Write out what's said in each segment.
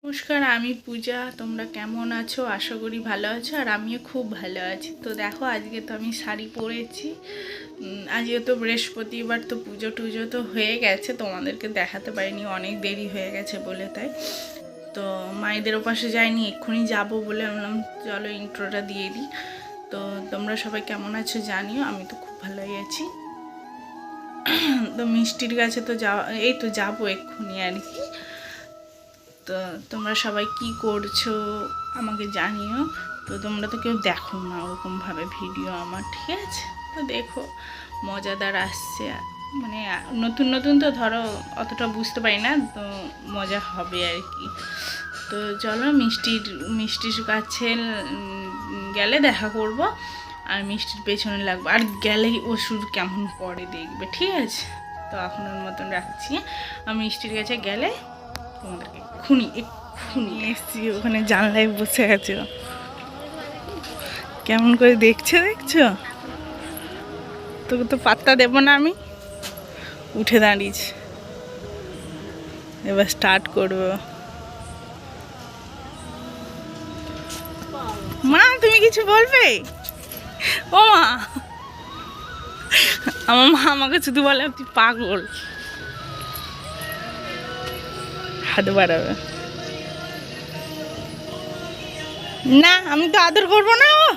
নমস্কার, আমি পূজা। তোমরা কেমন আছো? আশা করি ভালো আছো, আর আমিও খুব ভালো আছি। তো দেখো, আজকে তো আমি শাড়ি পরেছি। আজকে তো বৃহস্পতিবার, তো পুজো টুজো তো হয়ে গেছে, তোমাদেরকে দেখাতে পারিনি, অনেক দেরি হয়ে গেছে বলে। তাই তো মায়েদের ওপাশে যাইনি, এক্ষুনি যাবো বলে বললাম চলো ইন্ট্রোটা দিয়ে দিই। তো তোমরা সবাই কেমন আছো জানিও, আমি তো খুব ভালোই আছি। তো মিষ্টির কাছে তো এই তো যাবো এক্ষুনি আর কি। তো তোমরা সবাই কি করছো আমাকে জানিও। তো তোমরা তো কেউ দেখো না ওরকমভাবে ভিডিও আমার, ঠিক আছে? তো দেখো, মজাদার আসছে, মানে নতুন নতুন তো ধরো অতটা বুঝতে পারি না, তো মজা হবে আর কি। তো চলো মিষ্টির কাছে গেলে দেখা করব, আর মিষ্টির পেছনে লাগবো, আর গেলেই ও শুরু কেমন করে দেখবে, ঠিক আছে? তো এখন ওর মতন রাখছি। আমি মিষ্টির কাছে গেলে তোমাদেরকে এক্ষুনি এসছি। ওখানে জানলায় বসে গেছে, কেমন করে দেখছো তোকে তো পাত্তা দেবো না, আমি উঠে দাঁড়িয়েছি। এবার স্টার্ট করবো। মা, তুমি কিছু বলবে? ও মা, আমার মা আমাকে শুধু বলে তুই পাগল, হাত বাড়াবে না। আমি তো আদর করবো না। ও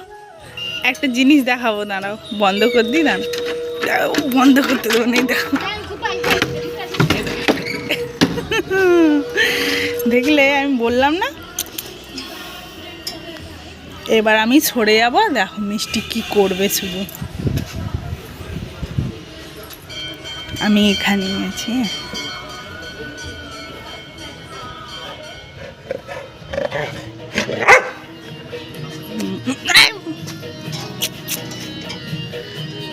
একটা জিনিস দেখাবো, দাঁড়াও, বন্ধ করে দিই। দাঁড়াও, বন্ধ করতে দেবো না। দেখো, দেখলে আমি বললাম না। এবার আমি সরে যাবো। দেখো মিষ্টি কি করবে, শুধু আমি এখানেই আছি।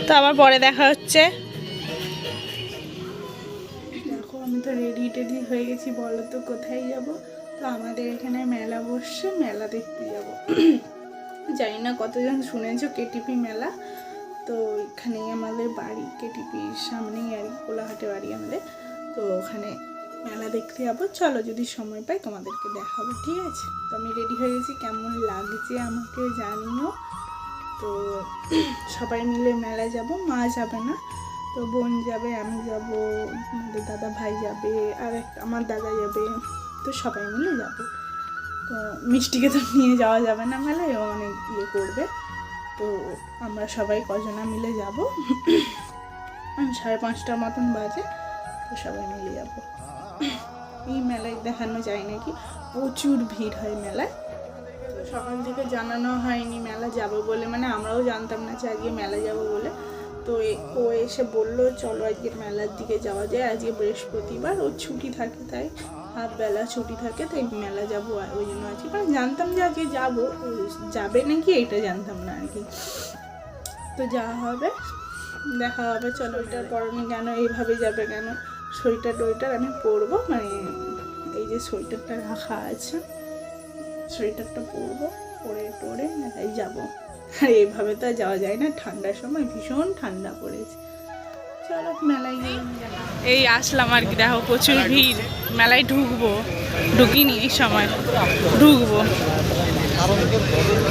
তো আবার পরে দেখা হচ্ছে। দেখো, আমি তো রেডি হয়ে গেছি। বলো তো কোথায় যাব? তো আমাদের এখানে মেলা বসছে, মেলা দেখতে যাব। জানি না কতজন শুনেছো, কেটিপি মেলা। তো এখানেই আমাদের বাড়ি, কেটিপির সামনেই আর কি, কোলাহাটে বাড়ি আমাদের। তো ওখানে মেলা দেখতে যাবো। চলো, যদি সময় পাই তোমাদেরকে দেখাবো, ঠিক আছে? তো আমি রেডি হয়ে গেছি, কেমন লাগছে আমাকে জানিও। তো সবাই মিলে মেলা যাব, মা যাবে না, তো বোন যাবে, আমি যাব, আমাদের দাদা ভাই যাবে, আর আমার দাদা যাবে। তো সবাই মিলে যাব। তো মিষ্টিকে তো নিয়ে যাওয়া যাবে না মেলায়, ও অনেক ইয়ে করবে। তো আমরা সবাই কজনা মিলে যাব। 5:30 মতন বাজে, তো সবাই মিলে যাব। এই মেলায় দেখানো যায় নাকি, প্রচুর ভিড় হয় মেলায়। তো সকাল থেকে জানানো হয়নি মেলা যাব বলে, মানে আমরাও জানতাম না যে আজকে মেলা যাব বলে। তো ও এসে বললো চলো আজকে মেলার দিকে যাওয়া যায়, আজকে বৃহস্পতিবার, ওর ছুটি থাকে, তাই হাফ বেলা ছুটি থাকে, তাই মেলা যাবো, ওই জন্য আজকে, মানে জানতাম যে আজকে যাবো, যাবে নাকি এইটা জানতাম না আর কি। তো যাওয়া হবে, দেখা হবে। চলো, ওইটার পরনি কেন, এইভাবে যাবে কেন? সোয়েটার আমি পরবো, মানে এই যে সোয়েটারটা রাখা আছে, সোয়েটারটা পরবো, পরে টরে মেলায় যাবো। আর এইভাবে তো যাওয়া যায় না, ঠান্ডার সময় ভীষণ ঠান্ডা পড়েছে। চলো মেলায় গিয়ে এই আসলাম আর কি। দেখো প্রচুর ভিড়, মেলায় ঢুকিনি, এই সময় ঢুকবো।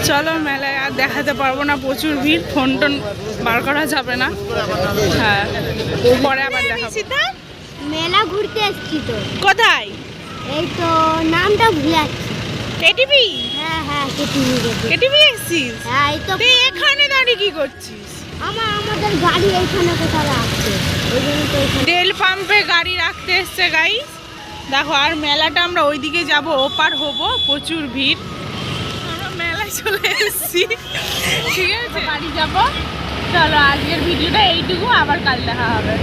চলো, মেলায় আর দেখাতে পারবো না, প্রচুর ভিড়, ফোন টোন বার করা যাবে না। হ্যাঁ, পরে আবার দেখাবো। মেলা ঘুরতে এসেছি তো। কোথায়? এই তো নামটা ভুলে যাচ্ছি। কেটিপি? হ্যাঁ, কেটিপি এসেছিস? হ্যাঁ, এই তো। তুই এখানে দাঁড়িয়ে কি করছিস? আমাদের গাড়ি এইখানে কোথাও রাখছে, ওই জন্য তো তেল পাম্পে গাড়ি রাখতে এসছে গাইস। দেখো, আর মেলাটা আমরা ওইদিকে যাব, ওপার হবো, প্রচুর ভিড়। আমরা মেলায় চলে এসেছি, ঠিক আছে? বাড়ি যাব। চলো, আজকের ভিডিওটা এইটুকু, আবার কাল দেখা হবে।